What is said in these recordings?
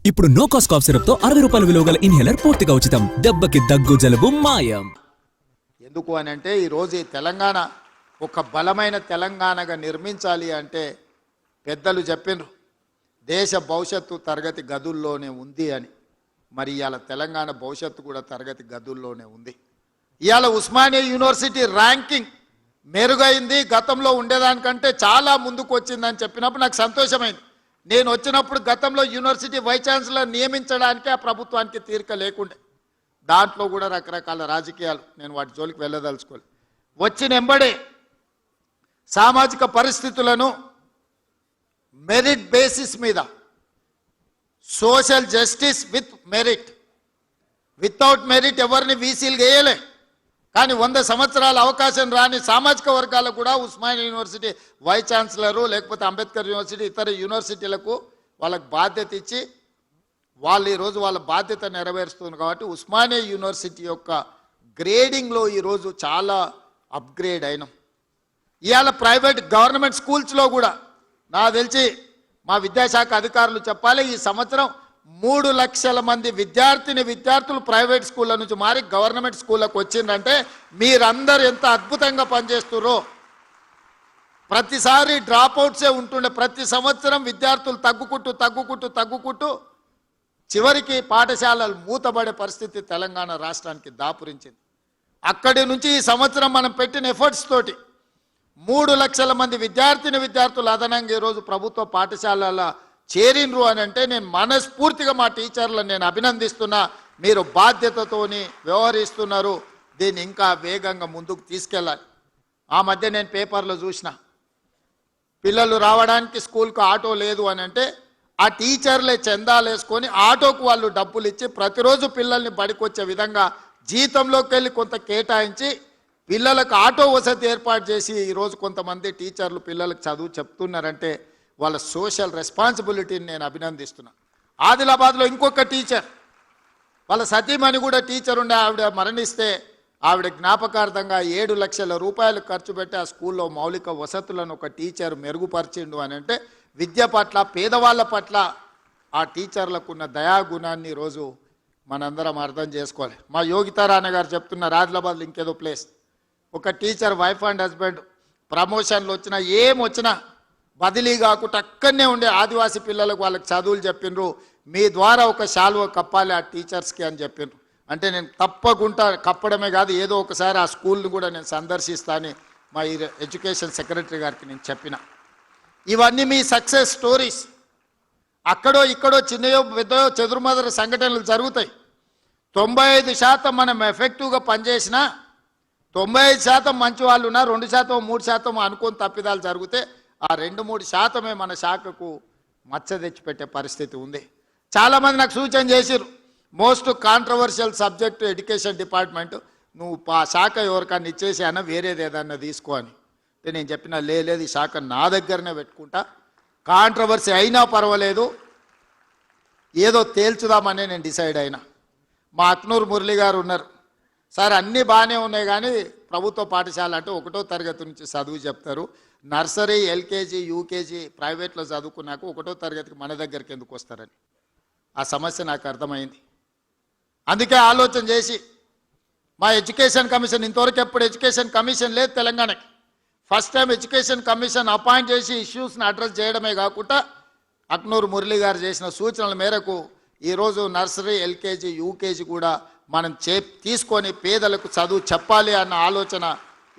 ఇప్పుడు no cost cough syrup తో 60 రూపాయల విలువ గల ఇన్హేలర్ పూర్తిగా ఉచితం. దెబ్బకి దగ్గు జలుబు మాయం. ఎందుకు అని అంటే ఈరోజు ఈ తెలంగాణ ఒక బలమైన తెలంగాణగా నిర్మించాలి అంటే పెద్దలు చెప్పినారు దేశ భవిష్యత్తు తరగతి గదుల్లోనే ఉంది అని. మరి ఇవాళ తెలంగాణ భవిష్యత్తు కూడా తరగతి గదుల్లోనే ఉంది. ఇవాళ ఉస్మానియా యూనివర్సిటీ ర్యాంకింగ్ మెరుగైంది, గతంలో ఉండేదానికంటే చాలా ముందుకు వచ్చిందని చెప్పినప్పుడు నాకు సంతోషమైంది. నేను వచ్చినప్పుడు గతంలో యూనివర్సిటీ వైస్ ఛాన్సలర్ నియమించడానికి ఆ ప్రభుత్వానికి తీరిక లేకుండే. దాంట్లో కూడా రకరకాల రాజకీయాలు, నేను వాటి జోలికి వెళ్ళదలుచుకోలేదు. వచ్చిన ఎంబడే సామాజిక పరిస్థితులను మెరిట్ బేసిస్ మీద social justice with merit, without merit ఎవరిని వీసీలు వేయలే. కానీ 100 సంవత్సరాల అవకాశం రాని సామాజిక వర్గాలకు కూడా ఉస్మానియా యూనివర్సిటీ వైస్ ఛాన్సలరు లేకపోతే అంబేద్కర్ యూనివర్సిటీ ఇతర యూనివర్సిటీలకు వాళ్ళకి బాధ్యత ఇచ్చి వాళ్ళు ఈరోజు వాళ్ళ బాధ్యత నెరవేరుస్తున్నారు. కాబట్టి ఉస్మానియా యూనివర్సిటీ యొక్క గ్రేడింగ్లో ఈరోజు చాలా అప్గ్రేడ్ అయినాం. ఇవాళ ప్రైవేట్ గవర్నమెంట్ స్కూల్స్లో కూడా నాకు తెలిసి మా విద్యాశాఖ అధికారులు చెప్పాలి, ఈ సంవత్సరం 3 లక్షల మంది విద్యార్థులు ప్రైవేట్ స్కూళ్ళ నుంచి మారి గవర్నమెంట్ స్కూళ్ళకు వచ్చిందంటే మీరందరూ ఎంత అద్భుతంగా పనిచేస్తున్నారో. ప్రతిసారి డ్రాప్అవుట్సే ఉంటుండే, ప్రతి సంవత్సరం విద్యార్థులు తగ్గుకుంటూ చివరికి పాఠశాలలు మూతబడే పరిస్థితి తెలంగాణ రాష్ట్రానికి దాపురించింది. అక్కడి నుంచి ఈ సంవత్సరం మనం పెట్టిన ఎఫర్ట్స్ తోటి 3 లక్షల మంది విద్యార్థులు అదనంగా ఈరోజు ప్రభుత్వ పాఠశాలల చేరినరు అని అంటే నేను మనస్ఫూర్తిగా మా టీచర్లను నేను అభినందిస్తున్నా. మీరు బాధ్యతతోని వ్యవహరిస్తున్నారు, దీన్ని ఇంకా వేగంగా ముందుకు తీసుకెళ్ళాలి. ఆ మధ్య నేను పేపర్లో చూసిన పిల్లలు రావడానికి స్కూల్కు ఆటో లేదు అని అంటే ఆ టీచర్లే చందాలు వేసుకొని ఆటోకు వాళ్ళు డబ్బులు ఇచ్చి ప్రతిరోజు పిల్లల్ని బడికొచ్చే విధంగా జీతంలోకి వెళ్ళి కొంత కేటాయించి పిల్లలకు ఆటో వసతి ఏర్పాటు చేసి ఈరోజు కొంతమంది టీచర్లు పిల్లలకు చదువు చెప్తున్నారంటే వాళ్ళ సోషల్ రెస్పాన్సిబిలిటీని నేను అభినందిస్తున్నా. ఆదిలాబాద్లో ఇంకొక టీచర్, వాళ్ళ సతీమణి కూడా టీచర్ ఉండే, ఆవిడ మరణిస్తే ఆవిడ జ్ఞాపకార్థంగా 7 లక్షల రూపాయలు ఖర్చు పెట్టి ఆ స్కూల్లో మౌలిక వసతులను ఒక టీచర్ మెరుగుపరిచిండు అని అంటే విద్య పట్ల పేదవాళ్ళ పట్ల ఆ టీచర్లకు ఉన్న దయాగుణాన్ని ఈరోజు మనందరం అర్థం చేసుకోవాలి. మా యోగితారాయణ గారు చెప్తున్నారు ఆదిలాబాద్లో ఇంకేదో ప్లేస్, ఒక టీచర్ వైఫ్ అండ్ హస్బెండ్ ప్రమోషన్లు వచ్చినా ఏమొచ్చినా బదిలీ కాకుండా అక్కడనే ఉండే ఆదివాసీ పిల్లలకు వాళ్ళకి చదువులు చెప్పిండ్రు, మీ ద్వారా ఒక శాలువ కప్పాలి ఆ టీచర్స్కి అని చెప్పిండ్రు. అంటే నేను తప్పకుండా కప్పడమే కాదు, ఏదో ఒకసారి ఆ స్కూల్ని కూడా నేను సందర్శిస్తానని మా ఎడ్యుకేషన్ సెక్రటరీ గారికి నేను చెప్పిన. ఇవన్నీ మీ సక్సెస్ స్టోరీస్. అక్కడో ఇక్కడో చిన్నయో పెద్దయో చెదురుమదురు సంఘటనలు జరుగుతాయి. 95% మనం ఎఫెక్టివ్గా పనిచేసినా 95% మంచి వాళ్ళు ఉన్నా 2% 3% అనుకోని తప్పిదాలు జరిగితే ఆ 2-3% మన శాఖకు మచ్చ తెచ్చిపెట్టే పరిస్థితి ఉంది. చాలామంది నాకు సూచన చేసిరు, most controversial subject education department, నువ్వు ఆ శాఖ ఎవరికన్నా ఇచ్చేసి అన్న వేరేది ఏదన్నా తీసుకో అని. నేను చెప్పిన లేదు, ఈ శాఖ నా దగ్గరనే పెట్టుకుంటా, కాంట్రవర్సీ అయినా పర్వాలేదు, ఏదో తేల్చుదామని నేను డిసైడ్ అయినా. మా అక్నూరు మురళి గారు ఉన్నారు, సార్ అన్నీ బాగానే ఉన్నాయి కానీ ప్రభుత్వ పాఠశాల అంటే 1వ తరగతి నుంచి చదువు చెప్తారు, నర్సరీ ఎల్కేజీ యూకేజీ ప్రైవేట్లో చదువుకున్నాక 1వ తరగతికి మన దగ్గరికి ఎందుకు వస్తారని ఆ సమస్య నాకు అర్థమైంది. అందుకే ఆలోచన చేసి మా ఎడ్యుకేషన్ కమిషన్, ఇంతవరకు ఎప్పుడు ఎడ్యుకేషన్ కమిషన్ లేదు తెలంగాణకి, first time education commission appoint చేసి ఇష్యూస్ని అడ్రస్ చేయడమే కాకుండా అక్నూరు మురళి గారు చేసిన సూచనల మేరకు ఈరోజు నర్సరీ ఎల్కేజీ యూకేజీ కూడా మనం తీసుకొని పేదలకు చదువు చెప్పాలి అన్న ఆలోచన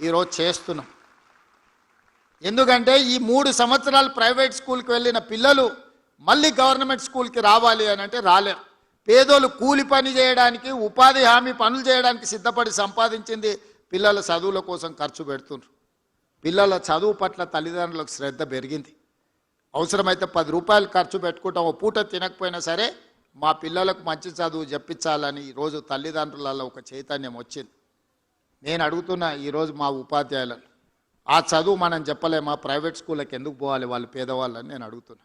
ఈరోజు చేస్తున్నాం. ఎందుకంటే ఈ 3 సంవత్సరాలు ప్రైవేట్ స్కూల్కి వెళ్ళిన పిల్లలు మళ్ళీ గవర్నమెంట్ స్కూల్కి రావాలి అని అంటే రాలేరు. పేదోళ్ళు కూలి పని చేయడానికి, ఉపాధి హామీ పనులు చేయడానికి సిద్ధపడి సంపాదించింది పిల్లల చదువుల కోసం ఖర్చు పెడుతున్నారు. పిల్లల చదువు పట్ల తల్లిదండ్రులకు శ్రద్ధ పెరిగింది. అవసరమైతే 10 రూపాయలు ఖర్చు పెట్టుకుంటాం, ఓ పూట తినకపోయినా సరే మా పిల్లలకు మంచి చదువు చెప్పించాలని ఈరోజు తల్లిదండ్రులలో ఒక చైతన్యం వచ్చింది. నేను అడుగుతున్నా ఈరోజు మా ఉపాధ్యాయులను, ఆ చదువు మనం చెప్పలేమా, ప్రైవేట్ స్కూళ్ళకి ఎందుకు పోవాలి వాళ్ళు పేదవాళ్ళని నేను అడుగుతున్నా.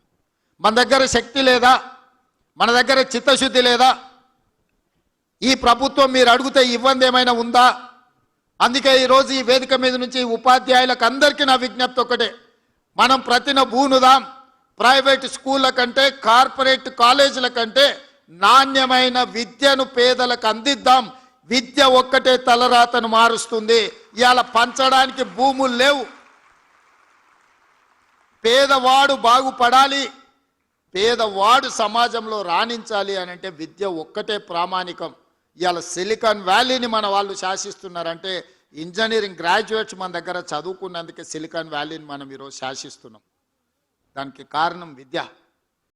మన దగ్గర శక్తి లేదా, మన దగ్గర చిత్తశుద్ధి లేదా? ఈ ప్రభుత్వం మీరు అడిగితే ఇవ్వంది ఏమైనా ఉందా? అందుకే ఈరోజు ఈ వేదిక మీద నుంచి ఉపాధ్యాయులకు అందరికీ నా విజ్ఞప్తి ఒకటే, మనం ప్రతిన బూనుదాం, ప్రైవేట్ స్కూళ్ళ కంటే కార్పొరేట్ కాలేజీల కంటే నాణ్యమైన విద్యను పేదలకు అందిద్దాం. విద్య ఒక్కటే తలరాతను మారుస్తుంది. ఇవాళ పంచడానికి భూములు లేవు. పేదవాడు బాగుపడాలి, పేదవాడు సమాజంలో రాణించాలి అని అంటే విద్య ఒక్కటే ప్రామాణికం. ఇవాళ సిలికాన్ వ్యాలీని మన వాళ్ళు శాసిస్తున్నారంటే ఇంజనీరింగ్ గ్రాడ్యుయేట్స్ మన దగ్గర చదువుకున్నందుకే సిలికాన్ వ్యాలీని మనం ఈరోజు శాసిస్తున్నాం. దానికి కారణం విద్య.